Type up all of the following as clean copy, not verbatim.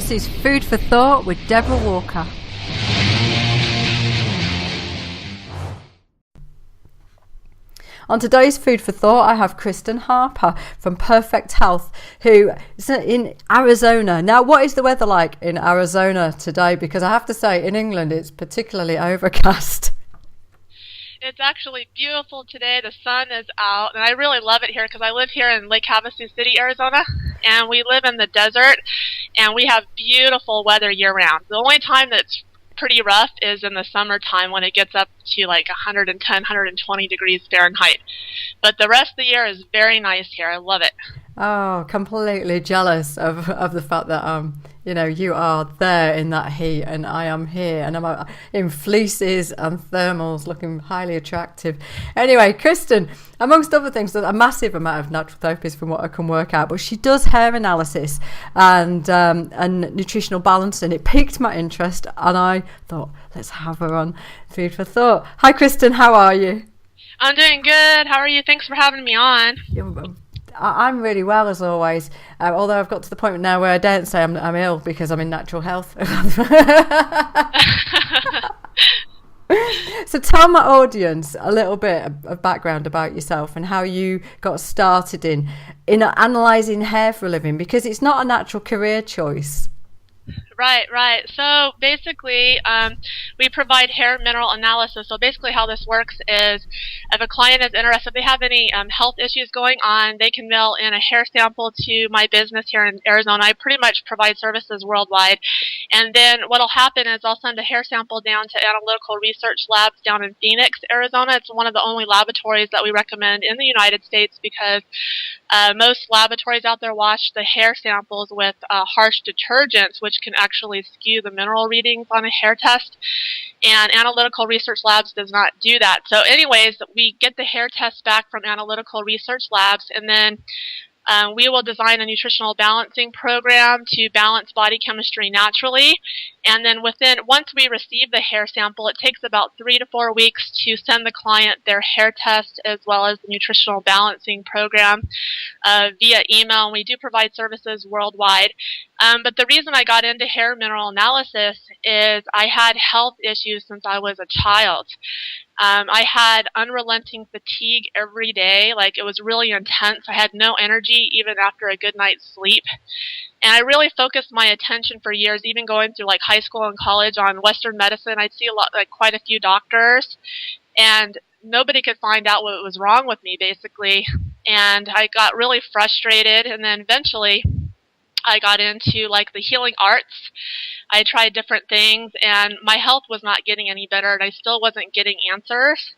This is Food for Thought with Deborah Walker. On today's Food for Thought, I have Kristen Harper from Perfect Health, who is in Arizona. Now, what is the weather like in Arizona today? Because I have to say, in England, it's particularly overcast. It's actually beautiful today. The sun is out, and I really love it here because I live here in Lake Havasu City, Arizona, and we live in the desert, and we have beautiful weather year-round. The only time that's pretty rough is in the summertime when it gets up to like 110, 120 degrees Fahrenheit. But the rest of the year is very nice here. I love it. Oh, completely jealous of the fact that you are there in that heat and I am here and I'm in fleeces and thermals looking highly attractive. Anyway, Kristen, amongst other things, there's a massive amount of natural from what I can work out, but she does hair analysis and nutritional balance, and it piqued my interest and I thought, let's have her on Food for Thought. Hi Kristen, how are you? I'm doing good. How are you? Thanks for having me on. I'm really well, as always, although I've got to the point now where I don't say I'm ill because I'm in natural health. So tell my audience a little bit of background about yourself and how you got started in analysing hair for a living, because it's not a natural career choice. Right. So basically, we provide hair mineral analysis. So basically how this works is if a client is interested, if they have any health issues going on, they can mail in a hair sample to my business here in Arizona. I pretty much provide services worldwide. And then what will happen is I'll send a hair sample down to analytical research labs down in Phoenix, Arizona. It's one of the only laboratories that we recommend in the United States because most laboratories out there wash the hair samples with harsh detergents, which can actually skew the mineral readings on a hair test, and Analytical Research Labs does not do that. So anyways, we get the hair test back from Analytical Research Labs, and then we will design a nutritional balancing program to balance body chemistry naturally. And then once we receive the hair sample, it takes about 3 to 4 weeks to send the client their hair test as well as the nutritional balancing program via email. And we do provide services worldwide. But the reason I got into hair mineral analysis is I had health issues since I was a child. I had unrelenting fatigue every day. Like, it was really intense. I had no energy even after a good night's sleep. And I really focused my attention for years, even going through like high school and college, on Western medicine. I'd see quite a few doctors, and nobody could find out what was wrong with me, basically. And I got really frustrated, and then eventually I got into like the healing arts. I tried different things, and my health was not getting any better, and I still wasn't getting answers.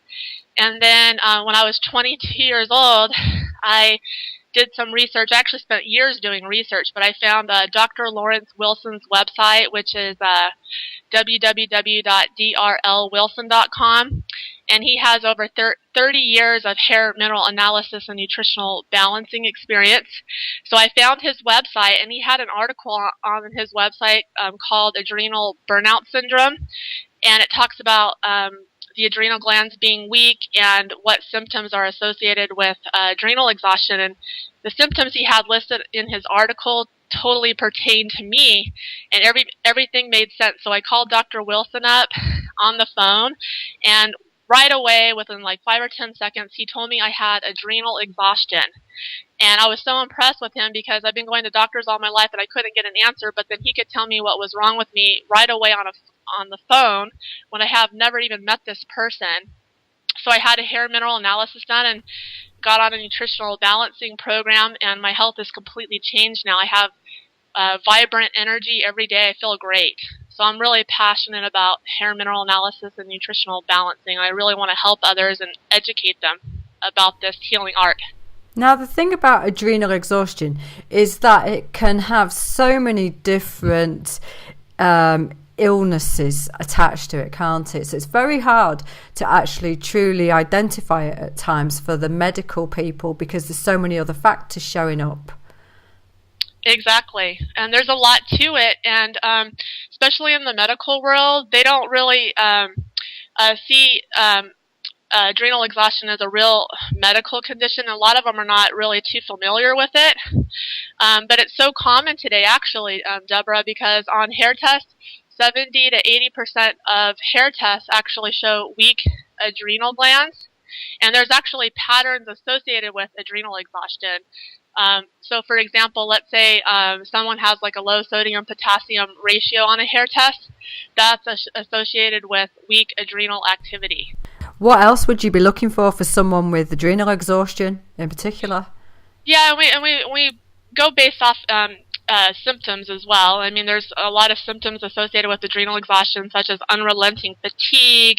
And then when I was 22 years old, I did some research. I actually spent years doing research, but I found Dr. Lawrence Wilson's website, which is www.drlwilson.com. And he has over 30 years of hair mineral analysis and nutritional balancing experience. So I found his website, and he had an article on his website called Adrenal Burnout Syndrome. And it talks about the adrenal glands being weak and what symptoms are associated with adrenal exhaustion. And the symptoms he had listed in his article totally pertained to me, and everything made sense. So I called Dr. Wilson up on the phone, and right away, within like 5 or 10 seconds, he told me I had adrenal exhaustion. And I was so impressed with him because I've been going to doctors all my life and I couldn't get an answer, but then he could tell me what was wrong with me right away on the phone when I have never even met this person. So I had a hair mineral analysis done and got on a nutritional balancing program, and my health is completely changed now. I have vibrant energy every day. I feel great. So I'm really passionate about hair mineral analysis and nutritional balancing. I really want to help others and educate them about this healing art. Now, the thing about adrenal exhaustion is that it can have so many different illnesses attached to it, can't it? So it's very hard to actually truly identify it at times for the medical people because there's so many other factors showing up. Exactly. And there's a lot to it. And especially in the medical world, they don't really see adrenal exhaustion as a real medical condition. A lot of them are not really too familiar with it. But it's so common today, actually, Deborah, because on hair tests, 70 to 80% of hair tests actually show weak adrenal glands. And there's actually patterns associated with adrenal exhaustion. So, for example, let's say someone has like a low sodium potassium ratio on a hair test. That's associated with weak adrenal activity. What else would you be looking for someone with adrenal exhaustion in particular? Yeah, we go based off symptoms as well. I mean, there's a lot of symptoms associated with adrenal exhaustion, such as unrelenting fatigue,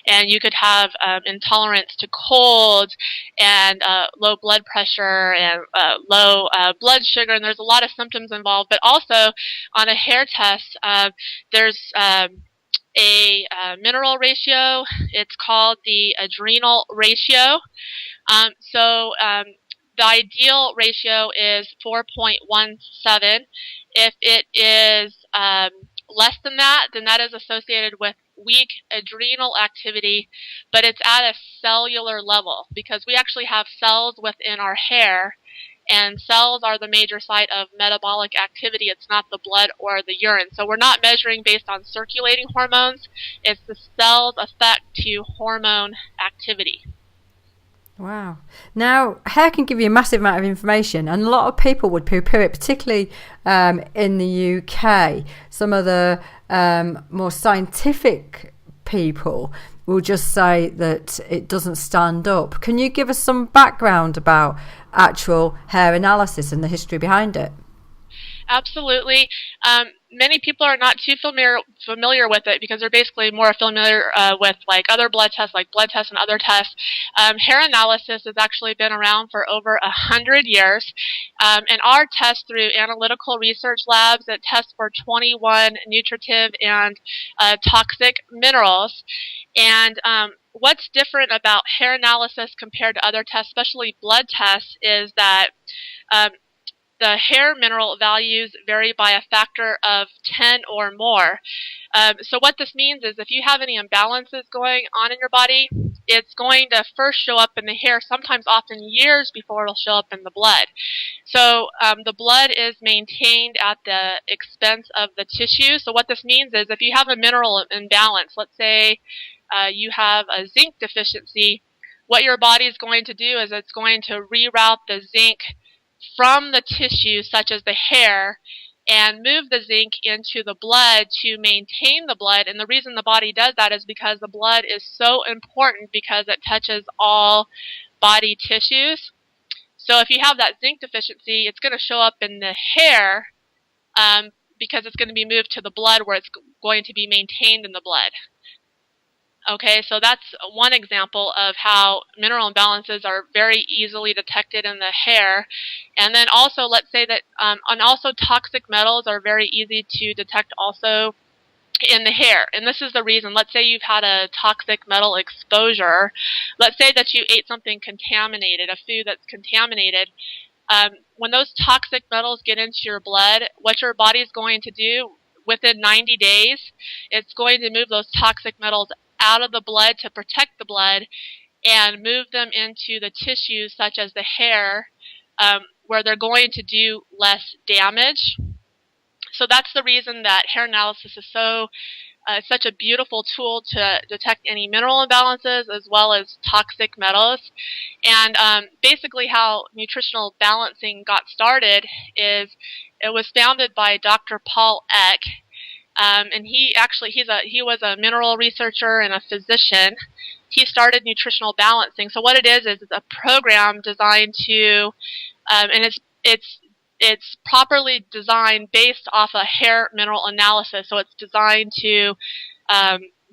and you could have intolerance to cold, and low blood pressure, and low blood sugar, and there's a lot of symptoms involved. But also, on a hair test, there's a mineral ratio. It's called the adrenal ratio. The ideal ratio is 4.17. If it is less than that, then that is associated with weak adrenal activity, but it's at a cellular level, because we actually have cells within our hair, and cells are the major site of metabolic activity. It's not the blood or the urine. So we're not measuring based on circulating hormones. It's the cell's effect to hormone activity. Wow. Now, hair can give you a massive amount of information, and a lot of people would poo-poo it, particularly in the UK. Some of the more scientific people will just say that it doesn't stand up. Can you give us some background about actual hair analysis and the history behind it? Absolutely. Many people are not too familiar with it, because they're basically more familiar with like other blood tests, like blood tests and other tests. Hair analysis has actually been around for over 100 years, and our test through analytical research labs that test for 21 nutritive and toxic minerals. And what's different about hair analysis compared to other tests, especially blood tests, is that the hair mineral values vary by a factor of 10 or more. So what this means is if you have any imbalances going on in your body, it's going to first show up in the hair, sometimes often years before it'll show up in the blood. So the blood is maintained at the expense of the tissue. So what this means is if you have a mineral imbalance, let's say you have a zinc deficiency, what your body is going to do is it's going to reroute the zinc from the tissue, such as the hair, and move the zinc into the blood to maintain the blood. And the reason the body does that is because the blood is so important, because it touches all body tissues. So if you have that zinc deficiency, it's going to show up in the hair because it's going to be moved to the blood, where it's going to be maintained in the blood. Okay, so that's one example of how mineral imbalances are very easily detected in the hair. And then also, let's say that, and also toxic metals are very easy to detect also in the hair. And this is the reason. Let's say you've had a toxic metal exposure. Let's say that you ate something contaminated, a food that's contaminated. When those toxic metals get into your blood, what your body is going to do within 90 days, it's going to move those toxic metals out of the blood to protect the blood and move them into the tissues, such as the hair, where they're going to do less damage. So that's the reason that hair analysis is such a beautiful tool to detect any mineral imbalances as well as toxic metals. And basically how nutritional balancing got started is it was founded by Dr. Paul Eck. And he was a mineral researcher and a physician. He started nutritional balancing. So what it is it's a program designed to, and it's properly designed based off a hair mineral analysis. So it's designed to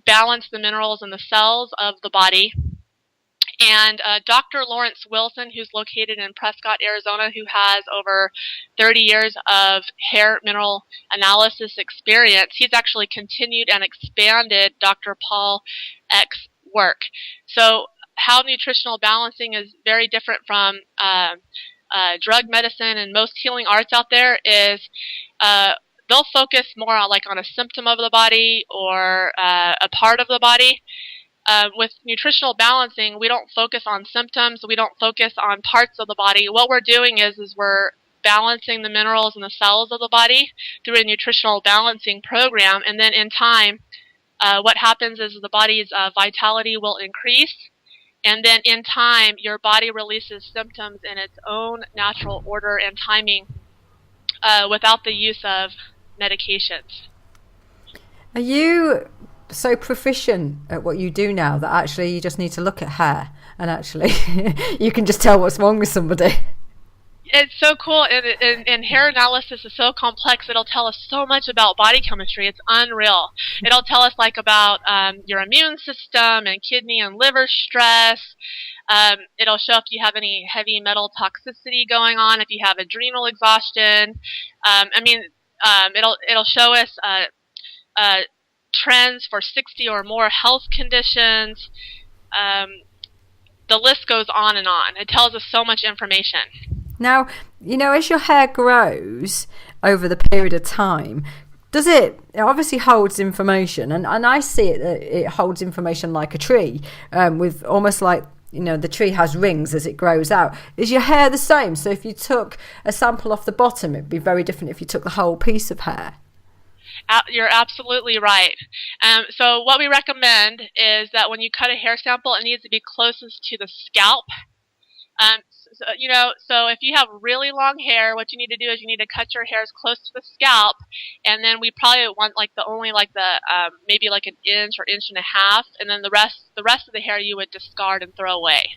balance the minerals in the cells of the body. And Dr. Lawrence Wilson, who's located in Prescott, Arizona, who has over 30 years of hair mineral analysis experience, he's actually continued and expanded Dr. Paul Eck's work. So how nutritional balancing is very different from drug medicine and most healing arts out there is they'll focus more on a symptom of the body or a part of the body. With nutritional balancing, we don't focus on symptoms. We don't focus on parts of the body. What we're doing is we're balancing the minerals in the cells of the body through a nutritional balancing program. And then in time, what happens is the body's vitality will increase. And then in time, your body releases symptoms in its own natural order and timing without the use of medications. Are you so proficient at what you do now that actually you just need to look at hair and actually you can just tell what's wrong with somebody? It's so cool, and hair analysis is so complex. It'll tell us so much about body chemistry. It's unreal. It'll tell us like about your immune system and kidney and liver stress. It'll show if you have any heavy metal toxicity going on, if you have adrenal exhaustion. It'll show us trends for 60 or more health conditions. The list goes on and on. It tells us so much information. Now, as your hair grows over the period of time, it obviously holds information, and I see it that it holds information like a tree, with almost like, the tree has rings as it grows out. Is your hair the same? So if you took a sample off the bottom, it'd be very different if you took the whole piece of hair. You're absolutely right. So what we recommend is that when you cut a hair sample, it needs to be closest to the scalp. So if you have really long hair, what you need to do is you need to cut your hairs close to the scalp, and then we probably want maybe like an inch or inch and a half, and then the rest of the hair you would discard and throw away.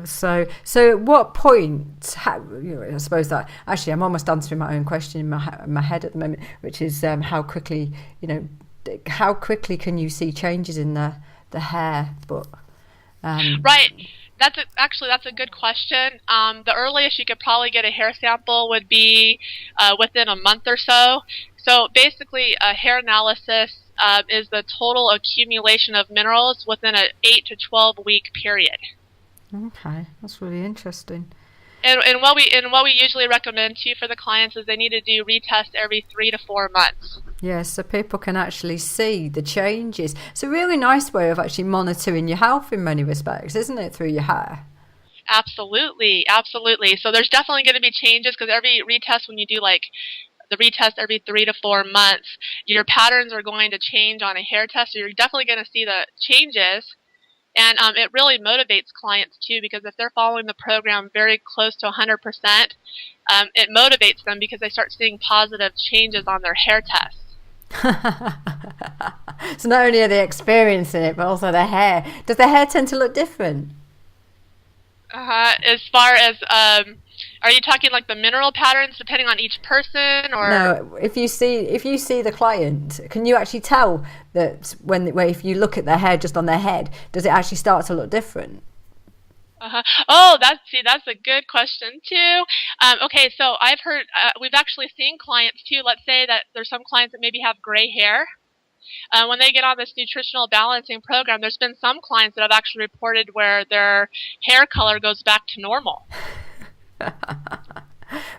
So at what point, I suppose that actually I'm almost answering my own question in my head at the moment, which is how quickly can you see changes in the hair? But right. That's a good question. The earliest you could probably get a hair sample would be within a month or so. So basically, a hair analysis is the total accumulation of minerals within an 8 to 12 week period. Okay, that's really interesting. And what we usually recommend too for the clients is they need to do retests every 3 to 4 months. Yeah, so people can actually see the changes. It's a really nice way of actually monitoring your health in many respects, isn't it, through your hair? Absolutely. So there's definitely going to be changes because every retest, when you do like the retest every 3 to 4 months, your patterns are going to change on a hair test. So you're definitely going to see the changes. And it really motivates clients too, because if they're following the program very close to 100%, it motivates them because they start seeing positive changes on their hair tests. So not only are they experiencing it, but also their hair. Does their hair tend to look different? As far as, are you talking like the mineral patterns depending on each person, or? No, if you see the client, can you actually tell that if you look at their hair just on their head, does it actually start to look different? Oh, that's a good question too. Okay, so I've heard we've actually seen clients too. Let's say that there's some clients that maybe have gray hair. When they get on this nutritional balancing program, there's been some clients that have actually reported where their hair color goes back to normal.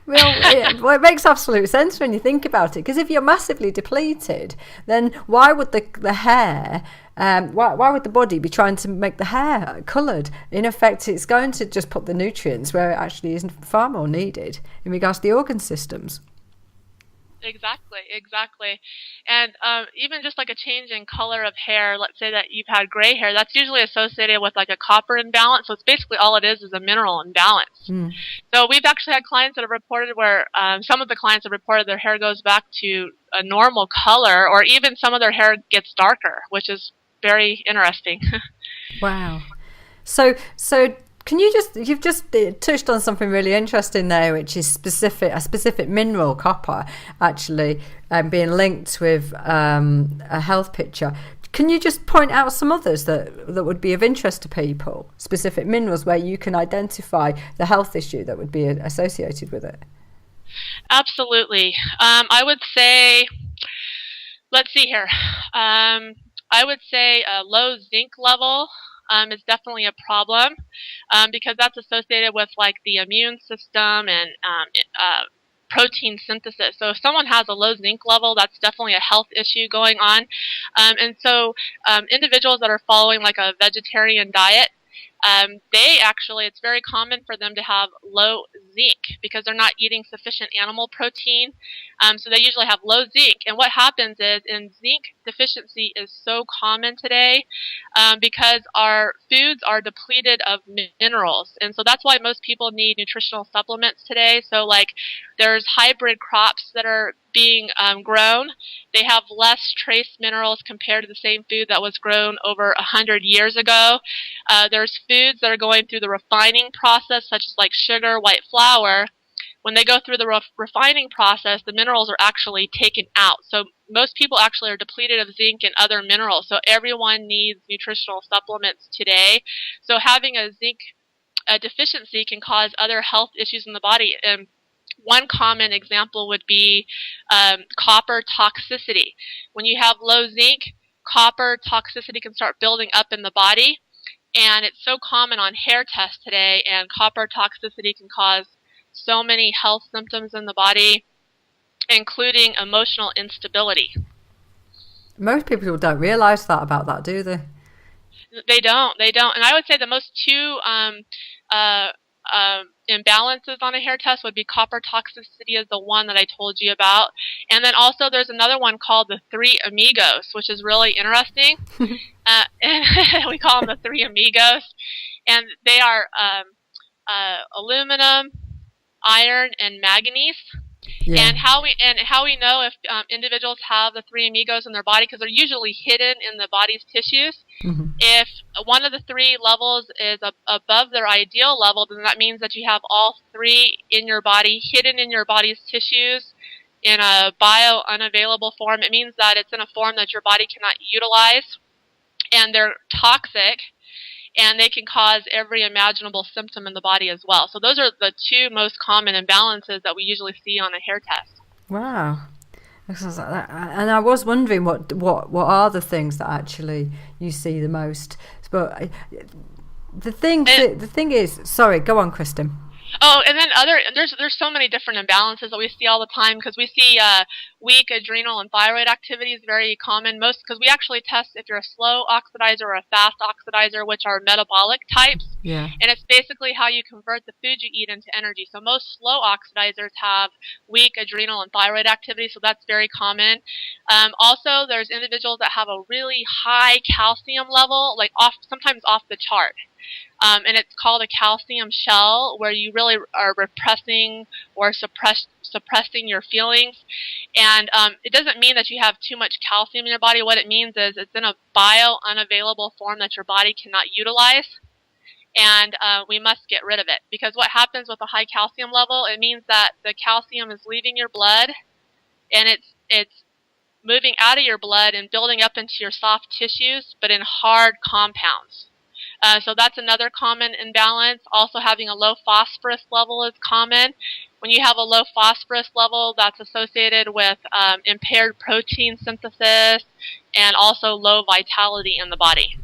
Well, it makes absolute sense when you think about it, because if you're massively depleted, then why would the hair, why would the body be trying to make the hair coloured? In effect, it's going to just put the nutrients where it actually isn't far more needed in regards to the organ systems. Exactly. And even just like a change in color of hair, let's say that you've had gray hair, that's usually associated with like a copper imbalance. So it's basically all it is a mineral imbalance. Mm. So we've actually had clients that have reported where some of the clients have reported their hair goes back to a normal color, or even some of their hair gets darker, which is very interesting. Wow. So you've just touched on something really interesting there, which is a specific mineral, copper, actually being linked with a health picture. Can you just point out some others that would be of interest to people, specific minerals where you can identify the health issue that would be associated with it? Absolutely. I would say, let's see here. I would say a low zinc level is definitely a problem because that's associated with like the immune system and protein synthesis. So if someone has a low zinc level, that's definitely a health issue going on. And so individuals that are following like a vegetarian diet, it's very common for them to have low zinc because they're not eating sufficient animal protein. So they usually have low zinc. And what happens is, and zinc deficiency is so common today because our foods are depleted of minerals. And so that's why most people need nutritional supplements today. So like there's hybrid crops that are being grown. They have less trace minerals compared to the same food that was grown over 100 years ago. There's foods that are going through the refining process, such as like sugar, white flour. When they go through the refining process, the minerals are actually taken out. So most people actually are depleted of zinc and other minerals. So everyone needs nutritional supplements today. So having a zinc deficiency can cause other health issues in the body. And one common example would be copper toxicity. When you have low zinc, copper toxicity can start building up in the body. And it's so common on hair tests today, and copper toxicity can cause so many health symptoms in the body, including emotional instability. Most people don't realize that about that, do they? They don't. And I would say the most two imbalances on a hair test would be copper toxicity is the one that I told you about. And then also there's another one called the Three Amigos, which is really interesting. And we call them the Three Amigos. And they are aluminum, iron, and manganese. Yeah. And how we know if individuals have the Three Amigos in their body, because they're usually hidden in the body's tissues. Mm-hmm. If one of the three levels is above their ideal level, then that means that you have all three in your body, hidden in your body's tissues in a bio-unavailable form. It means that it's in a form that your body cannot utilize, and they're toxic, and they can cause every imaginable symptom in the body as well. So those are the two most common imbalances that we usually see on a hair test. Wow. And I was wondering what are the things that actually you see the most. But the thing is, sorry, go on, Kristen. Oh, and then there's so many different imbalances that we see all the time, because we see weak adrenal and thyroid activity is very common. Because we actually test if you're a slow oxidizer or a fast oxidizer, which are metabolic types. Yeah. And it's basically how you convert the food you eat into energy. So most slow oxidizers have weak adrenal and thyroid activity, so that's very common. Also, there's individuals that have a really high calcium level, like sometimes off the chart. And it's called a calcium shell, where you really are repressing or suppressing your feelings. And it doesn't mean that you have too much calcium in your body. What it means is it's in a bio-unavailable form that your body cannot utilize. And we must get rid of it. Because what happens with a high calcium level, it means that the calcium is leaving your blood, and it's moving out of your blood and building up into your soft tissues, but in hard compounds. So that's another common imbalance. Also, having a low phosphorus level is common. When you have a low phosphorus level, that's associated with impaired protein synthesis and also low vitality in the body.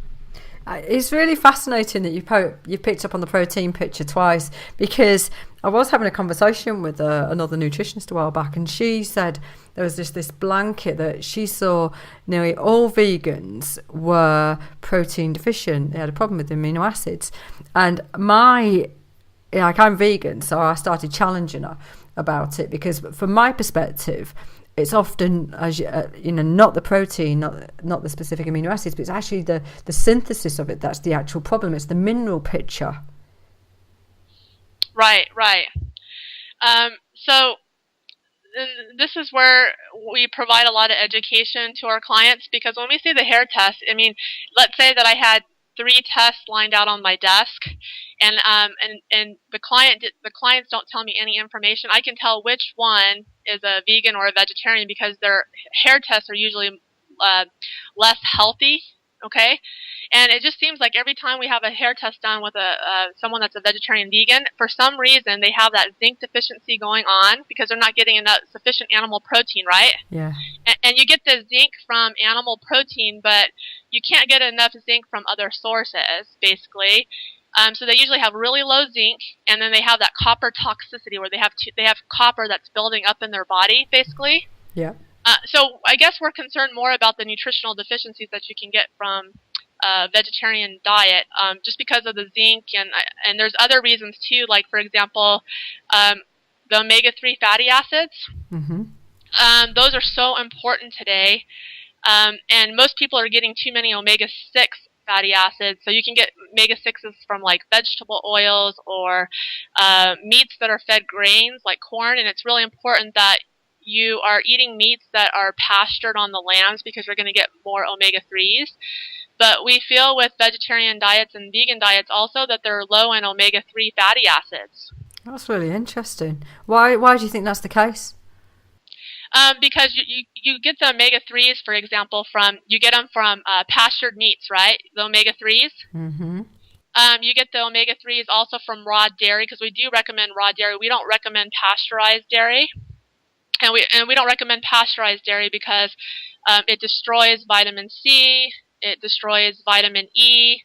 It's really fascinating that you picked up on the protein picture twice, because I was having a conversation with another nutritionist a while back, and she said there was just this blanket that she saw nearly all vegans were protein deficient. They had a problem with amino acids. And I'm vegan, so I started challenging her about it, because from my perspective, it's often, as not the protein, not the specific amino acids, but it's actually the synthesis of it that's the actual problem. It's the mineral picture. Right. So this is where we provide a lot of education to our clients, because when we see the hair test, I mean, let's say that I had 3 tests lined out on my desk, and the clients don't tell me any information. I can tell which one is a vegan or a vegetarian, because their hair tests are usually less healthy. Okay, and it just seems like every time we have a hair test done with someone that's a vegetarian vegan, for some reason they have that zinc deficiency going on, because they're not getting enough sufficient animal protein, right? Yeah. And you get the zinc from animal protein, but you can't get enough zinc from other sources, basically. So they usually have really low zinc, and then they have that copper toxicity, where they have copper that's building up in their body, basically. Yeah. So I guess we're concerned more about the nutritional deficiencies that you can get from vegetarian diet, just because of the zinc, and there's other reasons too, like for example, the omega-3 fatty acids. Mm-hmm. Those are so important today, and most people are getting too many omega-6 fatty acids. So you can get omega-6s from like vegetable oils or meats that are fed grains like corn, and it's really important that you are eating meats that are pastured on the lands because you're going to get more omega-3s. But we feel with vegetarian diets and vegan diets also that they're low in omega-3 fatty acids. That's really interesting. Why do you think that's the case? Because you get the omega-3s, for example, you get them from pastured meats, right? The omega-3s. Mm-hmm. You get the omega-3s also from raw dairy, because we do recommend raw dairy. We don't recommend pasteurized dairy, and we don't recommend pasteurized dairy because it destroys vitamin C, it destroys vitamin E.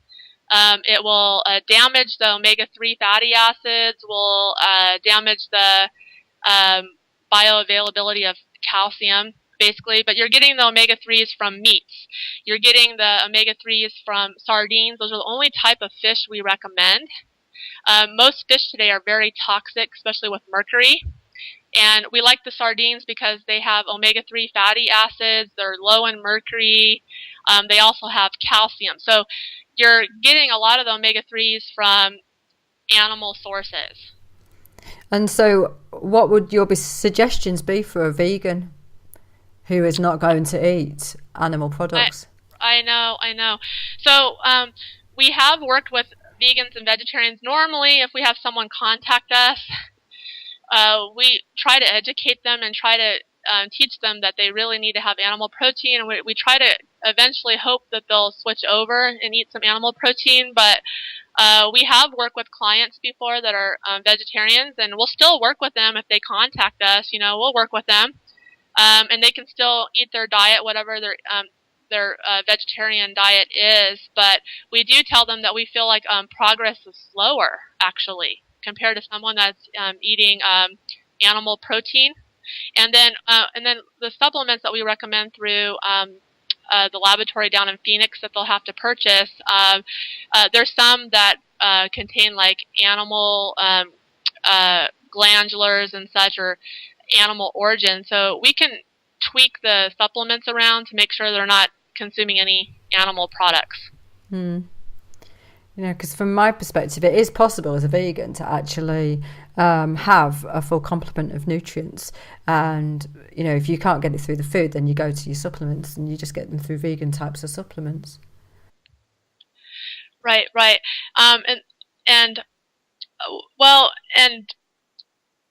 It will damage the omega-3 fatty acids, will damage the bioavailability of calcium, basically. But you're getting the omega-3s from meats. You're getting the omega-3s from sardines. Those are the only type of fish we recommend. Most fish today are very toxic, especially with mercury. And we like the sardines because they have omega-3 fatty acids. They're low in mercury. They also have calcium. So you're getting a lot of the omega-3s from animal sources. And so what would your suggestions be for a vegan who is not going to eat animal products? I know. So we have worked with vegans and vegetarians. Normally, if we have someone contact us, we try to educate them and try to teach them that they really need to have animal protein. And we try to eventually hope that they'll switch over and eat some animal protein. But we have worked with clients before that are vegetarians, and we'll still work with them if they contact us. We'll work with them, and they can still eat their diet, whatever their vegetarian diet is. But we do tell them that we feel like progress is slower, actually, compared to someone that's eating animal protein. And then the supplements that we recommend through the laboratory down in Phoenix that they'll have to purchase, there's some that contain like animal glandulars and such, or animal origin. So we can tweak the supplements around to make sure they're not consuming any animal products. Because from my perspective, it is possible as a vegan to actually have a full complement of nutrients. And, if you can't get it through the food, then you go to your supplements and you just get them through vegan types of supplements. Right. And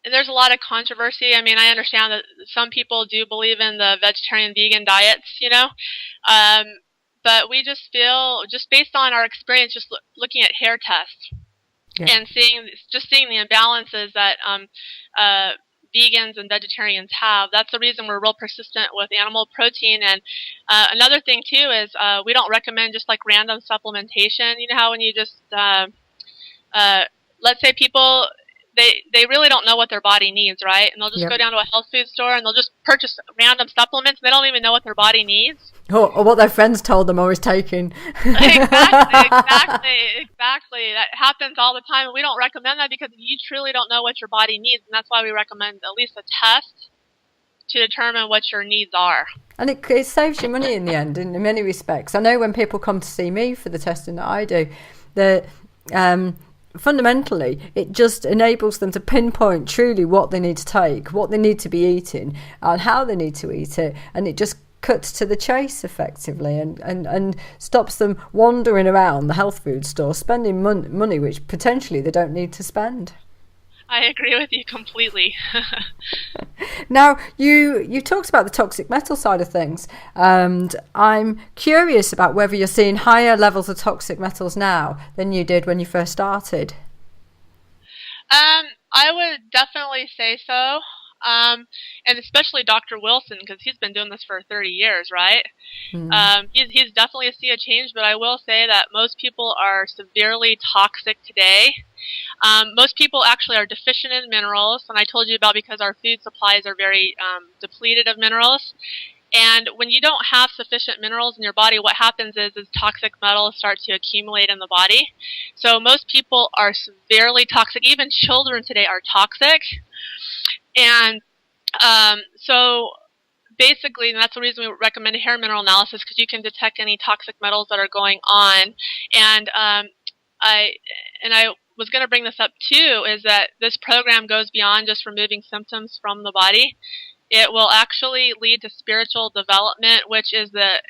there's a lot of controversy. I mean, I understand that some people do believe in the vegetarian vegan diets, but we just feel, just based on our experience, just looking at hair tests and seeing the imbalances that vegans and vegetarians have, that's the reason we're real persistent with animal protein. And another thing too is we don't recommend just like random supplementation. You know how when you just let's say people, they really don't know what their body needs, right? And they'll just go down to a health food store and they'll just purchase random supplements. They don't even know what their body needs. Or what their friends told them or is taking. Exactly. That happens all the time. And we don't recommend that because you truly don't know what your body needs. And that's why we recommend at least a test to determine what your needs are. And it saves you money in the end, in many respects. I know when people come to see me for the testing that I do, that fundamentally it just enables them to pinpoint truly what they need to take, what they need to be eating, and how they need to eat it. And it just cuts to the chase effectively and stops them wandering around the health food store spending money which potentially they don't need to spend. I agree with you completely. Now, you talked about the toxic metal side of things, and I'm curious about whether you're seeing higher levels of toxic metals now than you did when you first started. I would definitely say so. And especially Dr. Wilson, because he's been doing this for 30 years, right? He's definitely see a change, but I will say that most people are severely toxic today. Most people actually are deficient in minerals, and I told you about because our food supplies are very depleted of minerals. And when you don't have sufficient minerals in your body, what happens is toxic metals start to accumulate in the body. So most people are severely toxic. Even children today are toxic. And so basically, and that's the reason we recommend a hair mineral analysis, because you can detect any toxic metals that are going on. And I was going to bring this up too, is that this program goes beyond just removing symptoms from the body. It will actually lead to spiritual development, which is the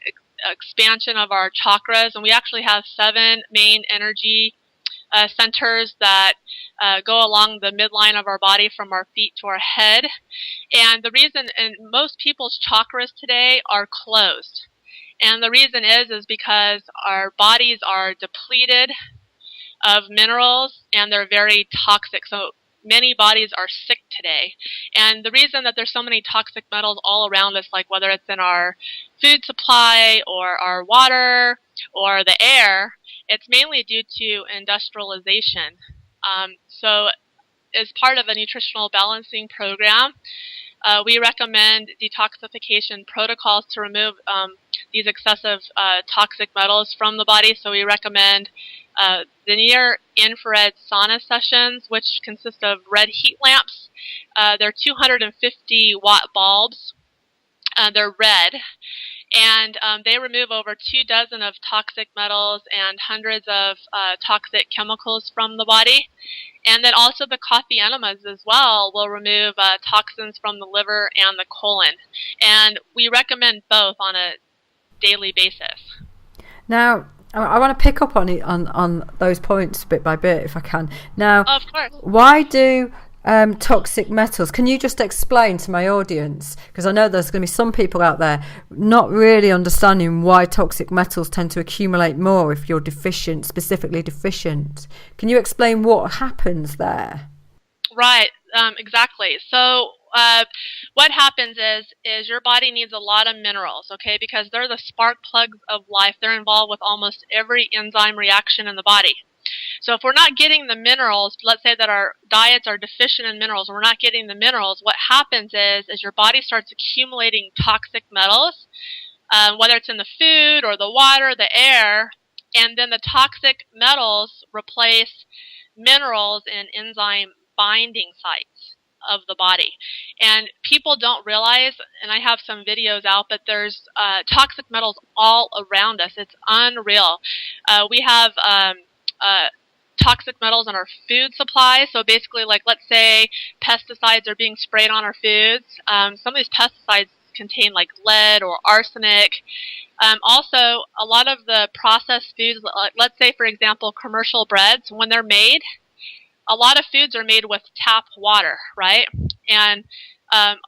expansion of our chakras. And we actually have 7 main energy centers that go along the midline of our body from our feet to our head. And the reason, and most people's chakras today are closed. And the reason is because our bodies are depleted of minerals and they're very toxic. So many bodies are sick today. And the reason that there's so many toxic metals all around us, like whether it's in our food supply or our water or the air, it's mainly due to industrialization. So as part of a nutritional balancing program, we recommend detoxification protocols to remove these excessive toxic metals from the body. So we recommend the near-infrared sauna sessions, which consist of red heat lamps. They're 250-watt bulbs. They're red. And they remove over 24 of toxic metals and hundreds of toxic chemicals from the body. And then also the coffee enemas as well will remove toxins from the liver and the colon. And we recommend both on a daily basis. Now, I want to pick up on those points bit by bit, if I can. Now, of course. Why do toxic metals? Can you just explain to my audience? Because I know there's going to be some people out there not really understanding why toxic metals tend to accumulate more if you're deficient, specifically deficient. Can you explain what happens there? Right, exactly. So what happens is your body needs a lot of minerals, okay, because they're the spark plugs of life. They're involved with almost every enzyme reaction in the body. So if we're not getting the minerals, let's say that our diets are deficient in minerals, and we're not getting the minerals, what happens is your body starts accumulating toxic metals, whether it's in the food or the water, the air, and then the toxic metals replace minerals in enzyme binding sites of the body. And people don't realize, and I have some videos out, but there's toxic metals all around us. It's unreal. We have toxic metals in our food supply. So basically, like, let's say pesticides are being sprayed on our foods. Some of these pesticides contain like lead or arsenic. Also, a lot of the processed foods, let's say, for example, commercial breads, when they're made, a lot of foods are made with tap water, right? And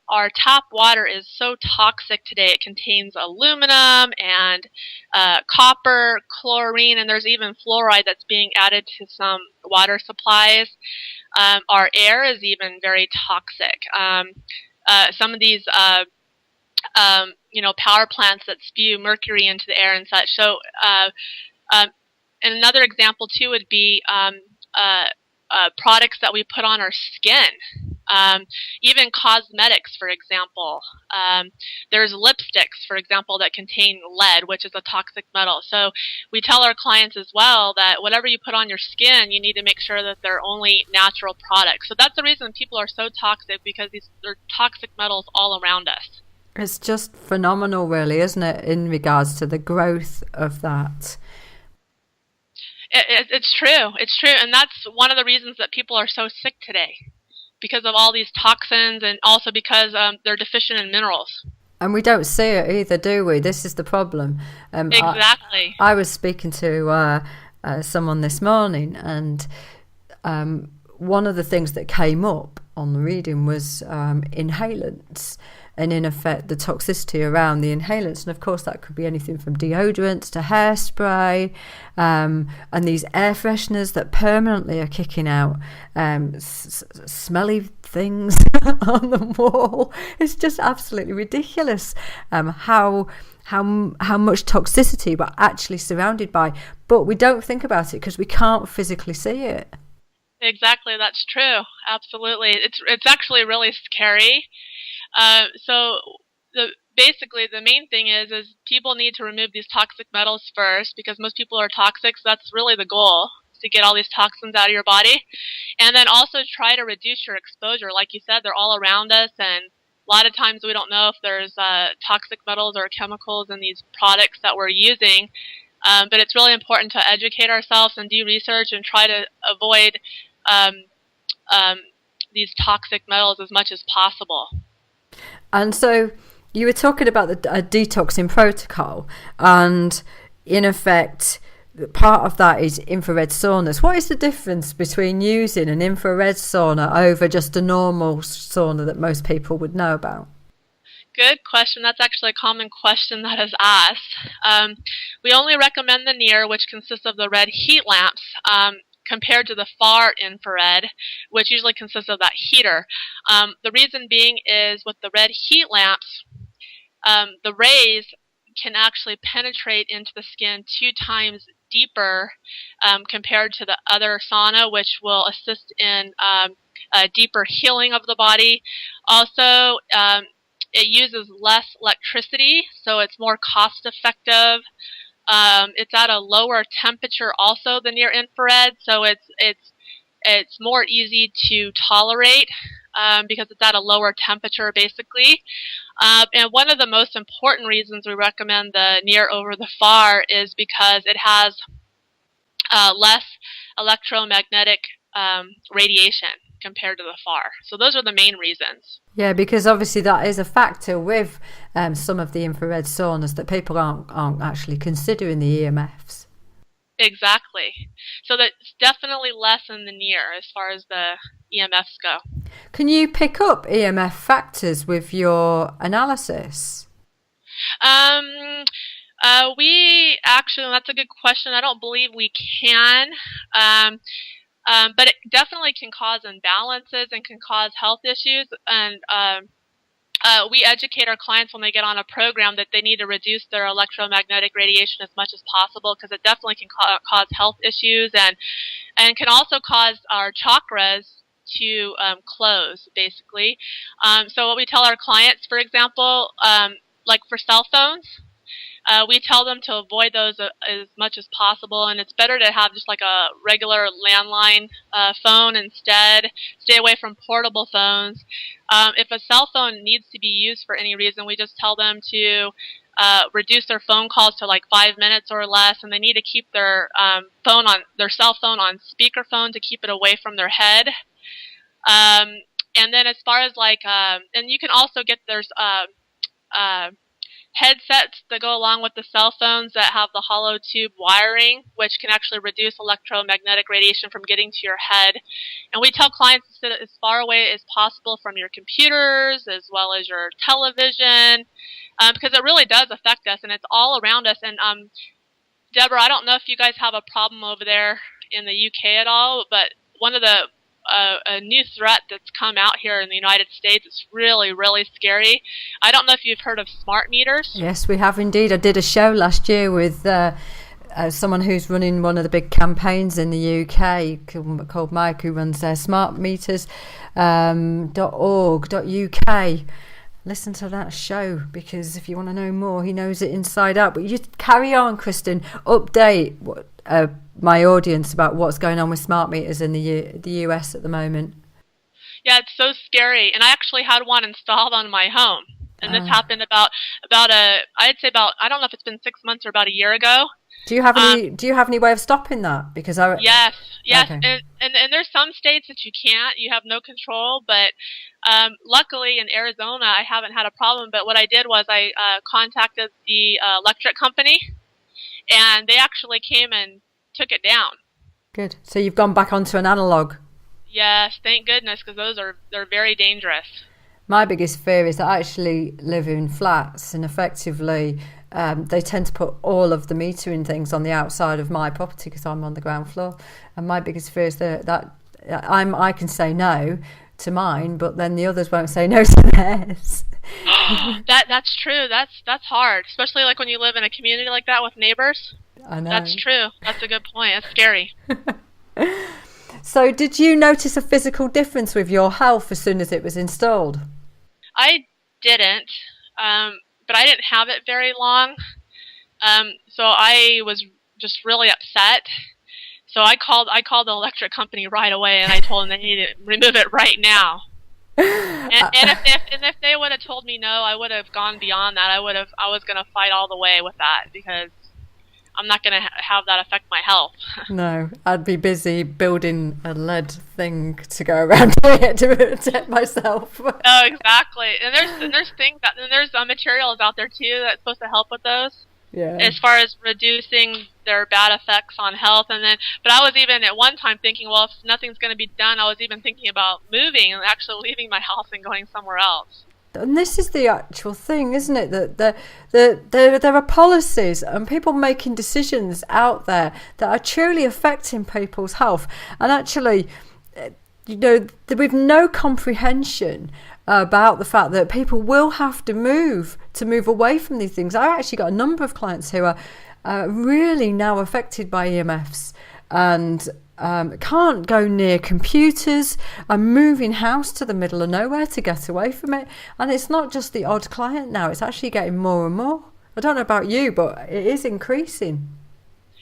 our tap water is so toxic today. It contains aluminum and copper, chlorine, and there's even fluoride that's being added to some water supplies. Our air is even very toxic. Some of these power plants that spew mercury into the air and such. So, and another example too would be products that we put on our skin. Even cosmetics, for example. There's lipsticks, for example, that contain lead, which is a toxic metal. So we tell our clients as well that whatever you put on your skin, you need to make sure that they're only natural products. So that's the reason people are so toxic, because they're toxic metals all around us. It's just phenomenal, really, isn't it, in regards to the growth of that? It's true. It's true. And that's one of the reasons that people are so sick today, because of all these toxins, and also because they're deficient in minerals. And we don't see it either, do we? This is the problem. Exactly. I was speaking to someone this morning, and one of the things that came up on the reading was inhalants, and in effect the toxicity around the inhalants. And of course that could be anything from deodorants to hairspray, and these air fresheners that permanently are kicking out smelly things on the wall. It's just absolutely ridiculous how much toxicity we're actually surrounded by, but we don't think about it because we can't physically see it. Exactly, that's true. Absolutely. It's actually really scary. So basically the main thing is people need to remove these toxic metals first, because most people are toxic, so that's really the goal, to get all these toxins out of your body. And then also try to reduce your exposure. Like you said, they're all around us, and a lot of times we don't know if there's toxic metals or chemicals in these products that we're using. But it's really important to educate ourselves and do research and try to avoid these toxic metals as much as possible. And so you were talking about the detoxing protocol, and in effect, part of that is infrared saunas. What is the difference between using an infrared sauna over just a normal sauna that most people would know about? Good question. That's actually a common question that is asked. We only recommend the near, which consists of the red heat lamps, compared to the far infrared, which usually consists of that heater. The reason being is with the red heat lamps, the rays can actually penetrate into the skin 2 times deeper compared to the other sauna, which will assist in a deeper healing of the body. Also, it uses less electricity, so it's more cost effective. It's at a lower temperature also than near infrared, so it's more easy to tolerate because it's at a lower temperature basically. And one of the most important reasons we recommend the near over the far is because it has less electromagnetic radiation compared to the far. So those are the main reasons. Yeah, because obviously that is a factor with some of the infrared saunas, that people aren't actually considering the EMFs. Exactly. So that's definitely less in the near as far as the EMFs go. Can you pick up EMF factors with your analysis? We actually, that's a good question. I don't believe we can. But it definitely can cause imbalances and can cause health issues. And we educate our clients when they get on a program that they need to reduce their electromagnetic radiation as much as possible, because it definitely can cause health issues and can also cause our chakras to close, basically. So what we tell our clients, for example, like for cell phones, we tell them to avoid those as much as possible, and it's better to have just like a regular landline phone instead. Stay away from portable phones. If a cell phone needs to be used for any reason, we just tell them to reduce their phone calls to like 5 minutes or less, and they need to keep their cell phone on speakerphone to keep it away from their head. And then as far as like, and you can also get headsets that go along with the cell phones that have the hollow tube wiring, which can actually reduce electromagnetic radiation from getting to your head. And we tell clients to sit as far away as possible from your computers as well as your television, because it really does affect us, and it's all around us. And Deborah, I don't know if you guys have a problem over there in the UK at all, but one of the a new threat that's come out here in the United States. It's really, really scary. I don't know if you've heard of smart meters. Yes, we have indeed. I did a show last year with someone who's running one of the big campaigns in the UK called Mike, who runs smartmeters.org.uk. Listen to that show, because if you want to know more, he knows it inside out. But you carry on, Kristen. Update my audience about what's going on with smart meters in the US at the moment. Yeah, it's so scary. And I actually had one installed on my home. And this happened about I don't know if it's been 6 months or about a year ago. Do you have any way of stopping that? Because yes, okay. and there's some states that you can't. You have no control, but luckily in Arizona I haven't had a problem. But what I did was I contacted the electric company, and they actually came and took it down. Good. So you've gone back onto an analog. Yes, thank goodness, because they're very dangerous. My biggest fear is that I actually live in flats, and effectively they tend to put all of the metering things on the outside of my property because I'm on the ground floor. And my biggest fear is that I can say no to mine, but then the others won't say no to theirs. That's true. That's hard, especially like when you live in a community like that with neighbors. I know. That's true. That's a good point. That's scary. So did you notice a physical difference with your health as soon as it was installed? I didn't. but I didn't have it very long. So I was just really upset. So I called the electric company right away, and I told them they needed to remove it right now. And if they would have told me no, I would have gone beyond that. I was going to fight all the way with that, because I'm not going to have that affect my health. No, I'd be busy building a lead thing to go around it to protect myself. Oh, exactly. And there's materials out there too that's supposed to help with those. Yeah. As far as reducing their bad effects on health. But I was even at one time thinking, well, if nothing's going to be done, I was even thinking about moving and actually leaving my house and going somewhere else. And this is the actual thing, isn't it? That there are policies and people making decisions out there that are truly affecting people's health. And actually, with no comprehension about the fact that people will have to move away from these things. I actually got a number of clients who are really now affected by EMFs and can't go near computers and moving house to the middle of nowhere to get away from it. And it's not just the odd client now, it's actually getting more and more. I don't know about you, but it is increasing.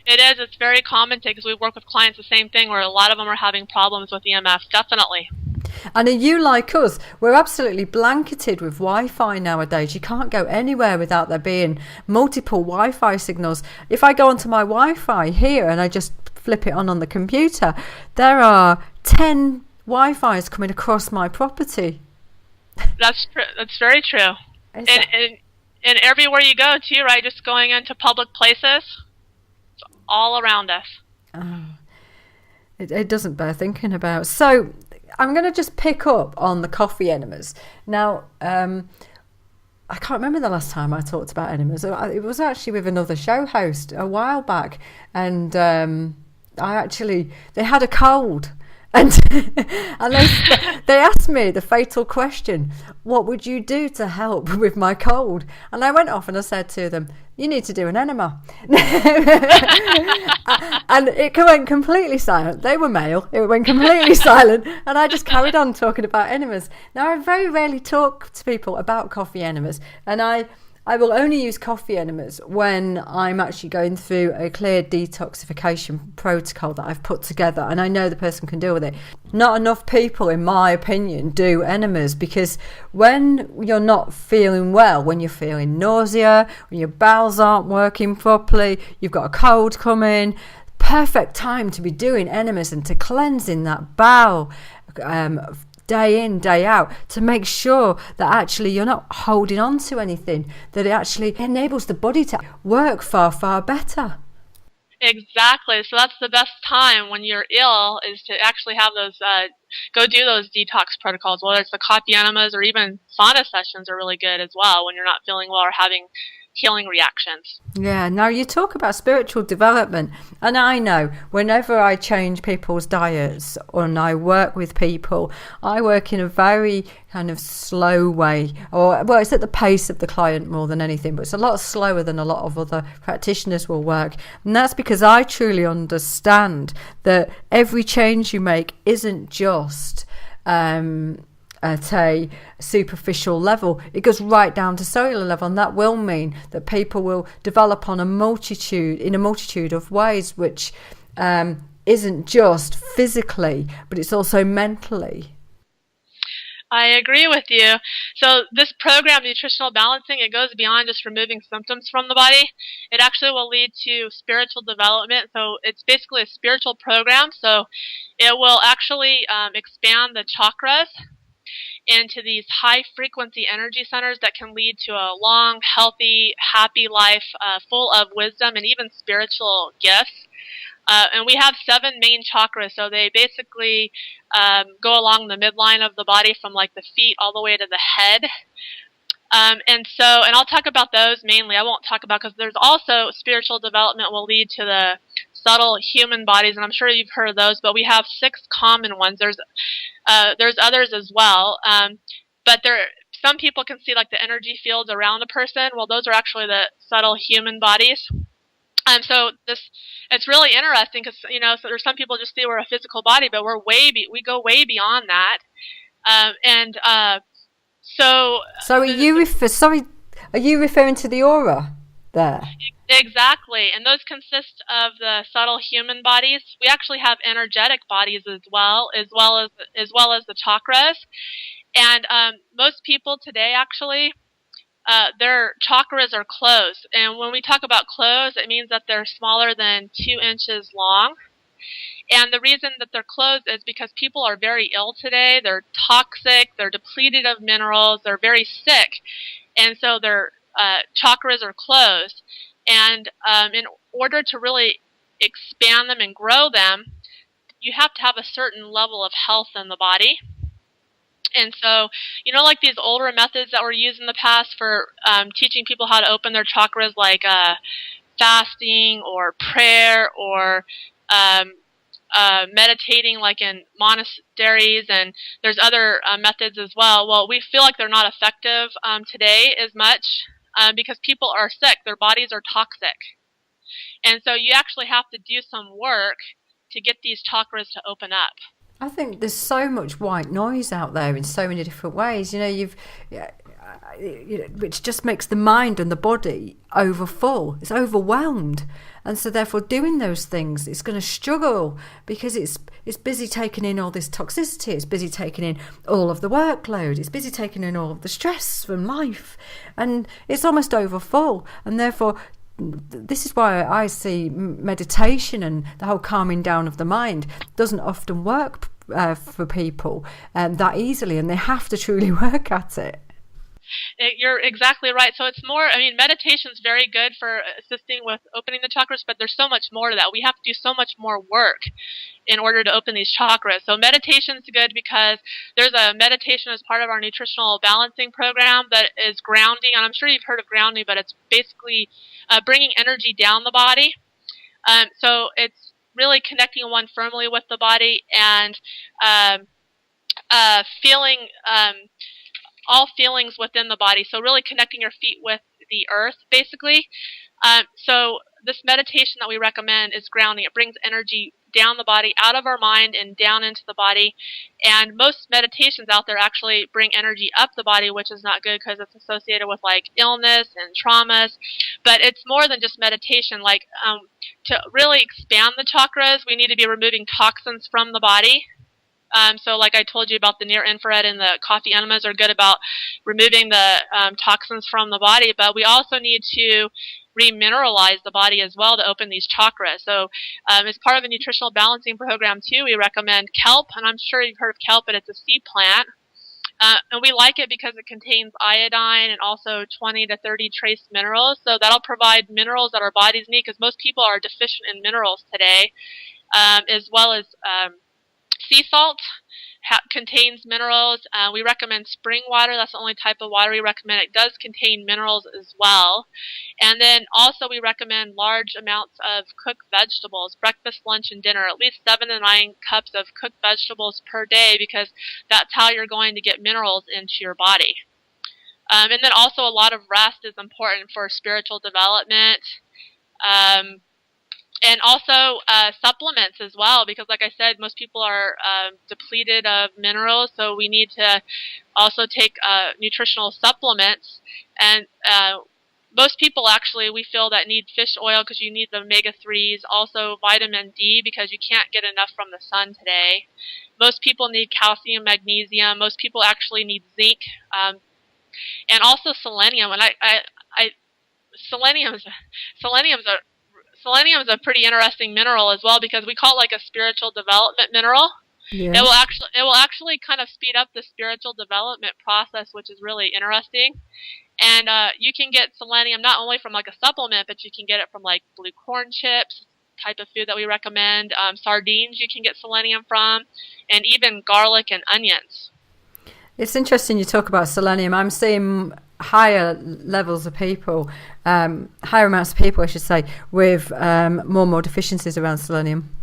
It is. It's very common because we work with clients the same thing, where a lot of them are having problems with EMFs, definitely. And are you like us? We're absolutely blanketed with Wi-Fi nowadays. You can't go anywhere without there being multiple Wi-Fi signals. If I go onto my Wi-Fi here and I just flip it on the computer, there are 10 Wi-Fis coming across my property. That's true. That's very true. And everywhere you go too, right? Just going into public places, it's all around us. Oh, it doesn't bear thinking about. So I'm going to just pick up on the coffee enemas. Now, I can't remember the last time I talked about enemas. It was actually with another show host a while back. And they had a cold. And they asked me the fatal question, what would you do to help with my cold? And I went off and I said to them, you need to do an enema. And it went completely silent. They were male. It went completely silent. And I just carried on talking about enemas. Now, I very rarely talk to people about coffee enemas. And I will only use coffee enemas when I'm actually going through a clear detoxification protocol that I've put together and I know the person can deal with it. Not enough people, in my opinion, do enemas, because when you're not feeling well, when you're feeling nausea, when your bowels aren't working properly, you've got a cold coming, perfect time to be doing enemas and to cleansing that bowel day in, day out, to make sure that actually you're not holding on to anything, that it actually enables the body to work far, far better. Exactly. So that's the best time when you're ill, is to actually have those, go do those detox protocols, whether it's the coffee enemas or even sauna sessions are really good as well when you're not feeling well or having healing reactions. Yeah, now you talk about spiritual development, and I know whenever I change people's diets and I work with people, I work in a very kind of slow way, it's at the pace of the client more than anything, but it's a lot slower than a lot of other practitioners will work. And that's because I truly understand that every change you make isn't just at a superficial level. It goes right down to cellular level, and that will mean that people will develop in a multitude of ways, which isn't just physically, but it's also mentally. I agree with you. So this program, nutritional balancing, it goes beyond just removing symptoms from the body. It actually will lead to spiritual development. So it's basically a spiritual program. So it will actually expand the chakras into these high-frequency energy centers that can lead to a long, healthy, happy life full of wisdom and even spiritual gifts. And we have 7 main chakras, so they basically go along the midline of the body from like the feet all the way to the head. And I'll talk about those mainly. I won't talk about, because there's also spiritual development will lead to the subtle human bodies, and I'm sure you've heard of those, but we have 6 common ones. There's others as well, but some people can see like the energy fields around a person. Well, those are actually the subtle human bodies. So it's really interesting, because so there's some people just see we're a physical body, but we go way beyond that. So are you sorry, Are you referring to the aura there? Exactly, and those consist of the subtle human bodies. We actually have energetic bodies as well as the chakras. And most people today actually, their chakras are closed. And when we talk about closed, it means that they're smaller than 2 inches long. And the reason that they're closed is because people are very ill today. They're toxic. They're depleted of minerals. They're very sick. And so their chakras are closed. And in order to really expand them and grow them, you have to have a certain level of health in the body. And so, like these older methods that were used in the past for teaching people how to open their chakras, like fasting or prayer or meditating, like in monasteries, and there's other methods as well. Well, we feel like they're not effective today as much because people are sick. Their bodies are toxic. And so you actually have to do some work to get these chakras to open up. I think there's so much white noise out there in so many different ways. Which just makes the mind and the body overfull. It's overwhelmed, and so therefore doing those things, it's going to struggle because it's busy taking in all this toxicity. It's busy taking in all of the workload. It's busy taking in all of the stress from life, and it's almost overfull. And therefore, this is why I see meditation and the whole calming down of the mind doesn't often work for people that easily, and they have to truly work at it. You're exactly right. So it's more, meditation is very good for assisting with opening the chakras, but there's so much more to that. We have to do so much more work in order to open these chakras. So meditation is good because there's a meditation as part of our nutritional balancing program that is grounding. And I'm sure you've heard of grounding, but it's basically bringing energy down the body. So it's really connecting one firmly with the body and feeling all feelings within the body. So really connecting your feet with the earth, basically. So this meditation that we recommend is grounding. It brings energy down the body, out of our mind, and down into the body. And most meditations out there actually bring energy up the body, which is not good because it's associated with like illness and traumas. But it's more than just meditation. Like to really expand the chakras, we need to be removing toxins from the body. So like I told you about the near infrared and the coffee enemas are good about removing the toxins from the body, but we also need to remineralize the body as well to open these chakras. So as part of the nutritional balancing program too, we recommend kelp, and I'm sure you've heard of kelp, but it's a sea plant. And we like it because it contains iodine and also 20 to 30 trace minerals. So that'll provide minerals that our bodies need because most people are deficient in minerals today, as well as sea salt contains minerals. We recommend spring water. That's the only type of water we recommend. It does contain minerals as well. And then also we recommend large amounts of cooked vegetables, breakfast, lunch, and dinner, at least 7 to 9 cups of cooked vegetables per day because that's how you're going to get minerals into your body. And then also a lot of rest is important for spiritual development. And also supplements as well, because like I said, most people are depleted of minerals, so we need to also take nutritional supplements. And most people actually, we feel that need fish oil because you need the omega-3s, also vitamin D because you can't get enough from the sun today. Most people need calcium, magnesium. Most people actually need zinc, and also selenium. And selenium is a pretty interesting mineral as well because we call it like a spiritual development mineral. Yeah. It will actually kind of speed up the spiritual development process, which is really interesting. And you can get selenium not only from like a supplement, but you can get it from like blue corn chips, type of food that we recommend. Sardines you can get selenium from, and even garlic and onions. It's interesting you talk about selenium. I'm seeing higher levels of people, higher amounts of people, I should say, with more deficiencies around selenium.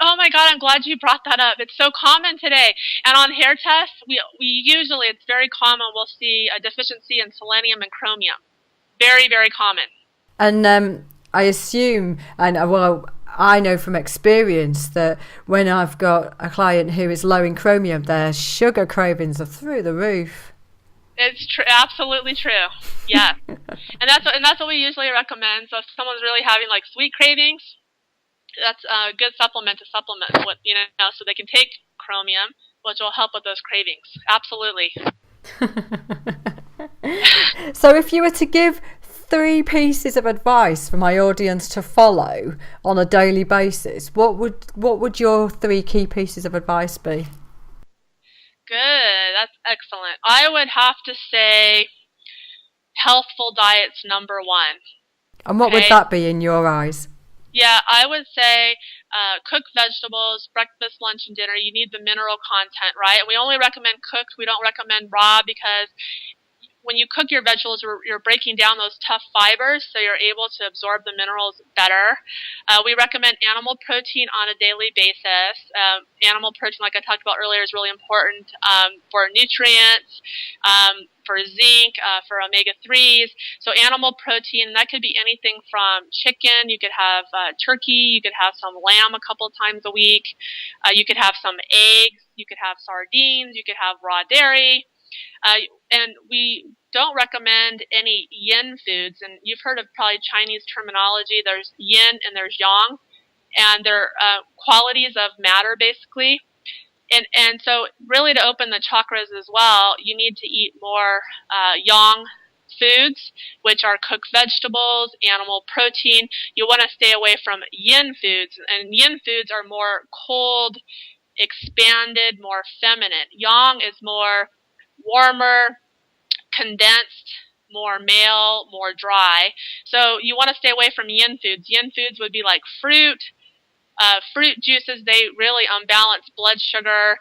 Oh my God, I'm glad you brought that up. It's so common today. And on hair tests, we usually, it's very common, we'll see a deficiency in selenium and chromium. Very, very common. And I assume, and I know from experience that when I've got a client who is low in chromium, their sugar cravings are through the roof. It's absolutely true. Yeah, and that's what we usually recommend. So if someone's really having like sweet cravings, that's a good supplement to supplement with, so they can take chromium, which will help with those cravings. Absolutely. So if you were to give 3 pieces of advice for my audience to follow on a daily basis, what would your 3 key pieces of advice be? Good. That's excellent. I would have to say healthful diet's number 1. And what would that be in your eyes? Yeah, I would say cooked vegetables, breakfast, lunch, and dinner. You need the mineral content, right? And we only recommend cooked. We don't recommend raw because when you cook your vegetables, you're breaking down those tough fibers, so you're able to absorb the minerals better. We recommend animal protein on a daily basis. Animal protein, like I talked about earlier, is really important for nutrients, for zinc, for omega-3s. So animal protein, that could be anything from chicken. You could have turkey. You could have some lamb a couple of times a week. You could have some eggs. You could have sardines. You could have raw dairy. And we don't recommend any yin foods. And you've heard of probably Chinese terminology. There's yin and there's yang. And they're qualities of matter, basically. And so really to open the chakras as well, you need to eat more yang foods, which are cooked vegetables, animal protein. You want to stay away from yin foods. And yin foods are more cold, expanded, more feminine. Yang is more warmer, condensed, more male, more dry. So you want to stay away from yin foods. Yin foods would be like fruit juices. They really unbalance blood sugar.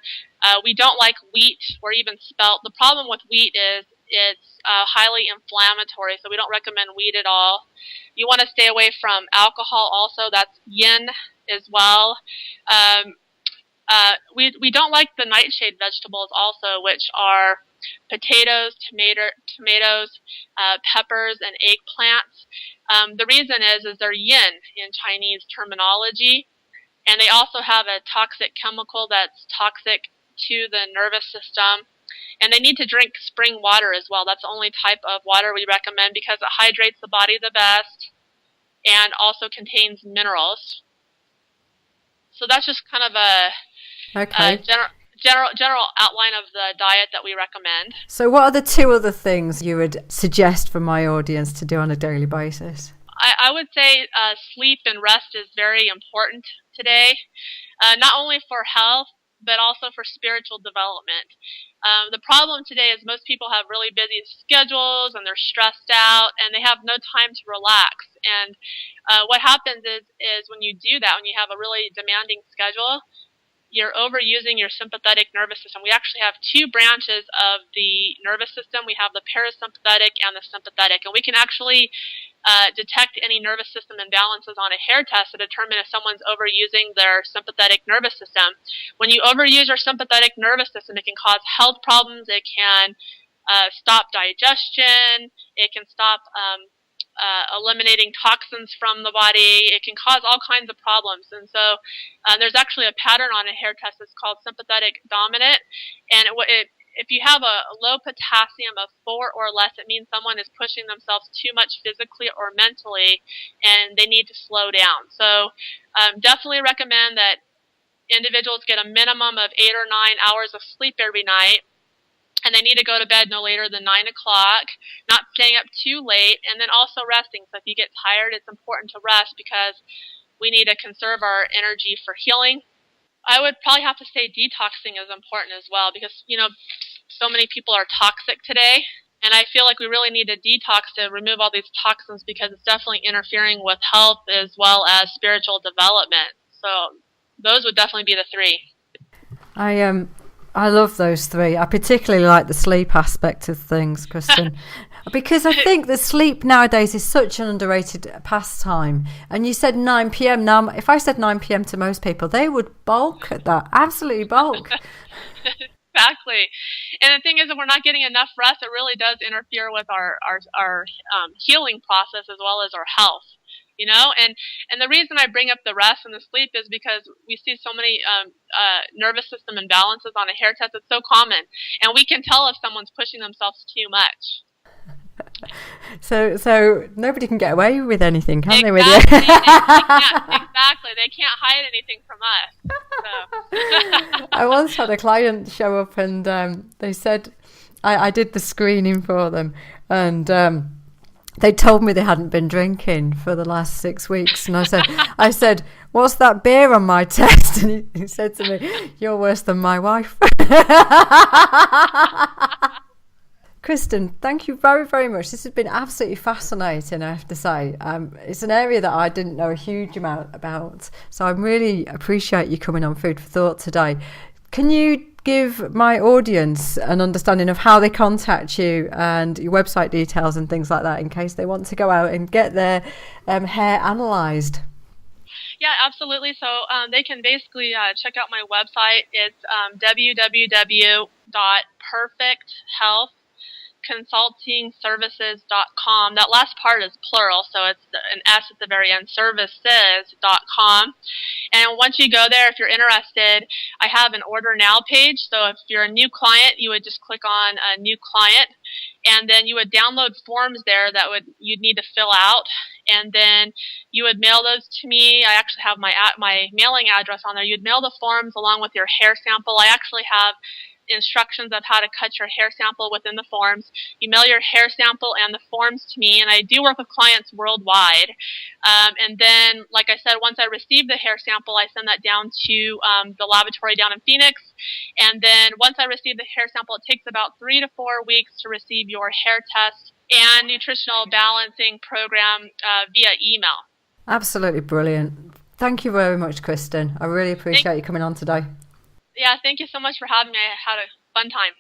We don't like wheat or even spelt. The problem with wheat is it's highly inflammatory, so we don't recommend wheat at all. You want to stay away from alcohol also. That's yin as well. We don't like the nightshade vegetables also, which are potatoes, tomatoes, peppers, and eggplants. The reason is they're yin in Chinese terminology, and they also have a toxic chemical that's toxic to the nervous system. And they need to drink spring water as well. That's the only type of water we recommend because it hydrates the body the best and also contains minerals. So that's just kind of a general outline of the diet that we recommend. So what are the 2 other things you would suggest for my audience to do on a daily basis? I would say sleep and rest is very important today, not only for health, but also for spiritual development. The problem today is most people have really busy schedules and they're stressed out and they have no time to relax. And what happens is when you do that, when you have a really demanding schedule, you're overusing your sympathetic nervous system. We actually have 2 branches of the nervous system. We have the parasympathetic and the sympathetic, and we can actually detect any nervous system imbalances on a hair test to determine if someone's overusing their sympathetic nervous system. When you overuse your sympathetic nervous system, it can cause health problems. It can stop digestion. It can stop eliminating toxins from the body. It can cause all kinds of problems. And so there's actually a pattern on a hair test that's called sympathetic dominant. And if you have a low potassium of 4 or less, it means someone is pushing themselves too much physically or mentally, and they need to slow down. So definitely recommend that individuals get a minimum of 8 or 9 hours of sleep every night. And they need to go to bed no later than 9 o'clock, not staying up too late, and then also resting. So if you get tired, it's important to rest because we need to conserve our energy for healing. I would probably have to say detoxing is important as well because, so many people are toxic today. And I feel like we really need to detox to remove all these toxins because it's definitely interfering with health as well as spiritual development. So those would definitely be the 3. I love those 3. I particularly like the sleep aspect of things, Kristen, because I think the sleep nowadays is such an underrated pastime. And you said 9 p.m. Now, if I said 9 p.m. to most people, they would balk at that, absolutely balk. Exactly. And the thing is, if we're not getting enough rest, it really does interfere with our healing process as well as our health. And the reason I bring up the rest and the sleep is because we see so many nervous system imbalances on a hair test. It's so common, and we can tell if someone's pushing themselves too much. So nobody can get away with anything, can they? With you? Exactly. They can't hide anything from us. So. I once had a client show up, and they said I did the screening for them, and they told me they hadn't been drinking for the last 6 weeks, and I said, "What's that beer on my test?" And he said to me, "You're worse than my wife." Kristen, thank you very, very much. This has been absolutely fascinating, I have to say. It's an area that I didn't know a huge amount about, so I really appreciate you coming on Food for Thought today. Can you give my audience an understanding of how they contact you and your website details and things like that in case they want to go out and get their hair analysed? Yeah, absolutely. So they can basically check out my website. It's www.perfecthealthconsultingservices.com. That last part is plural, so it's an S at the very end, services.com. And once you go there, if you're interested, I have an order now page. So if you're a new client, you would just click on a new client, and then you would download forms there that you'd need to fill out, and then you would mail those to me. I actually have my mailing address on there. You'd mail the forms along with your hair sample. I actually have instructions of how to cut your hair sample within the forms. You mail your hair sample and the forms to me, and I do work with clients worldwide. And then, like I said, once I receive the hair sample, I send that down to the laboratory down in Phoenix. And then once I receive the hair sample, it takes about 3 to 4 weeks to receive your hair test and nutritional balancing program via email. Absolutely brilliant. Thank you very much, Kristen. I really appreciate you coming on today. Yeah, thank you so much for having me. I had a fun time.